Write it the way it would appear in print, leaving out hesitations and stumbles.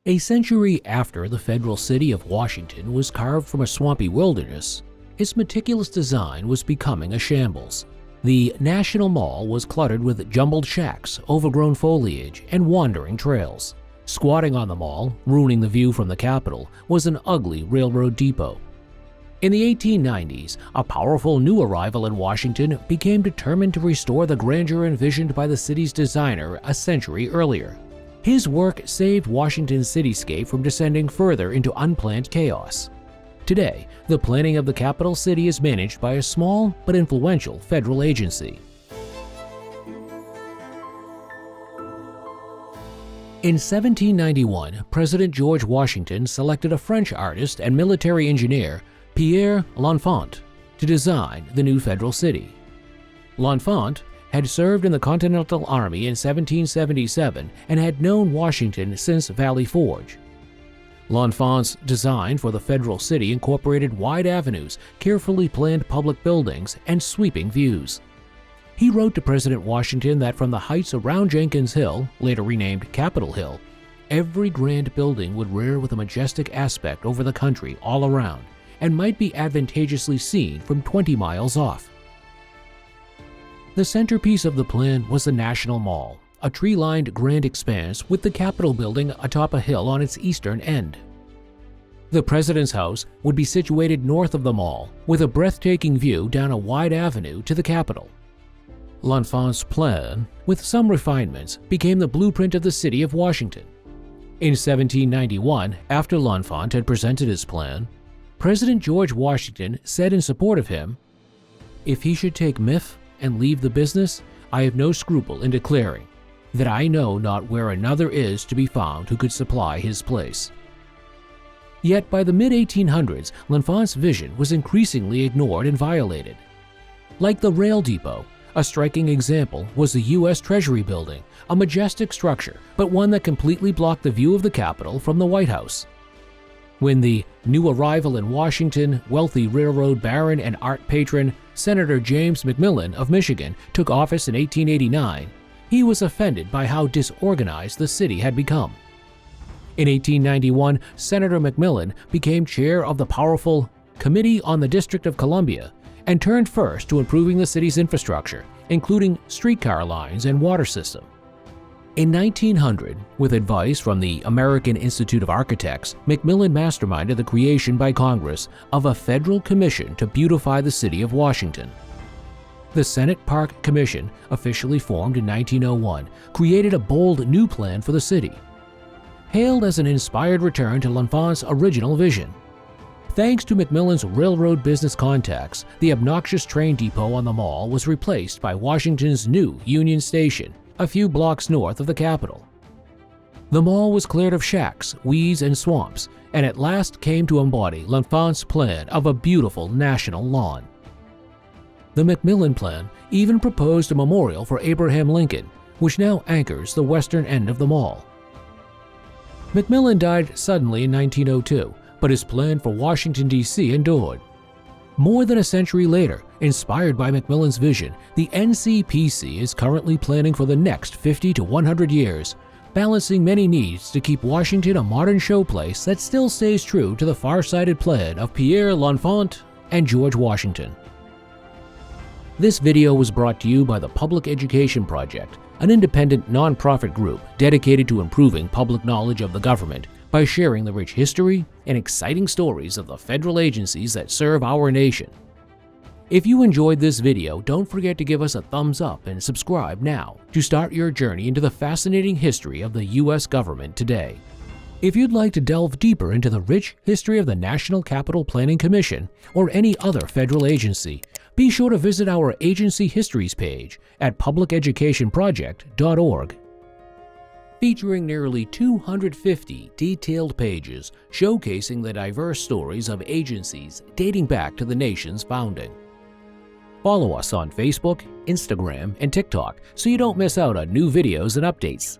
A century after the federal city of Washington was carved from a swampy wilderness, its meticulous design was becoming a shambles. The National Mall was cluttered with jumbled shacks, overgrown foliage, and wandering trails. Squatting on the mall, ruining the view from the Capitol, was an ugly railroad depot. In the 1890s, a powerful new arrival in Washington became determined to restore the grandeur envisioned by the city's designer a century earlier. His work saved Washington's cityscape from descending further into unplanned chaos. Today, the planning of the capital city is managed by a small but influential federal agency. In 1791, President George Washington selected a French artist and military engineer, Pierre L'Enfant, to design the new federal city. L'Enfant had served in the Continental Army in 1777 and had known Washington since Valley Forge. L'Enfant's design for the federal city incorporated wide avenues, carefully planned public buildings, and sweeping views. He wrote to President Washington that from the heights around Jenkins Hill, later renamed Capitol Hill, every grand building would rear with a majestic aspect over the country all around and might be advantageously seen from 20 miles off. The centerpiece of the plan was the National Mall, a tree-lined grand expanse with the Capitol building atop a hill on its eastern end. The president's house would be situated north of the mall, with a breathtaking view down a wide avenue to the Capitol. L'Enfant's plan, with some refinements, became the blueprint of the city of Washington. In 1791, after L'Enfant had presented his plan, President George Washington said in support of him, "If he should take miff and leave the business, I have no scruple in declaring that I know not where another is to be found who could supply his place." Yet by the mid-1800s, L'Enfant's vision was increasingly ignored and violated. Like the rail depot, a striking example was the U.S. Treasury Building, a majestic structure, but one that completely blocked the view of the Capitol from the White House. When the new arrival in Washington, wealthy railroad baron and art patron, Senator James McMillan of Michigan, took office in 1889, he was offended by how disorganized the city had become. In 1891, Senator McMillan became chair of the powerful Committee on the District of Columbia and turned first to improving the city's infrastructure, including streetcar lines and water system. In 1900, with advice from the American Institute of Architects, McMillan masterminded the creation by Congress of a federal commission to beautify the city of Washington. The Senate Park Commission, officially formed in 1901, created a bold new plan for the city. Hailed as an inspired return to L'Enfant's original vision. Thanks to McMillan's railroad business contacts, the obnoxious train depot on the mall was replaced by Washington's new Union Station, a few blocks north of the Capitol. The mall was cleared of shacks, weeds, and swamps, and at last came to embody L'Enfant's plan of a beautiful national lawn. The McMillan plan even proposed a memorial for Abraham Lincoln, which now anchors the western end of the mall. McMillan died suddenly in 1902, but his plan for Washington, D.C. endured. More than a century later, inspired by McMillan's vision, the NCPC is currently planning for the next 50 to 100 years, balancing many needs to keep Washington a modern showplace that still stays true to the far-sighted plan of Pierre L'Enfant and George Washington. This video was brought to you by the Public Education Project, an independent nonprofit group dedicated to improving public knowledge of the government by sharing the rich history and exciting stories of the federal agencies that serve our nation. If you enjoyed this video, don't forget to give us a thumbs up and subscribe now to start your journey into the fascinating history of the U.S. government today. If you'd like to delve deeper into the rich history of the National Capital Planning Commission or any other federal agency, be sure to visit our Agency Histories page at publiceducationproject.org. Featuring nearly 250 detailed pages showcasing the diverse stories of agencies dating back to the nation's founding. Follow us on Facebook, Instagram, and TikTok so you don't miss out on new videos and updates.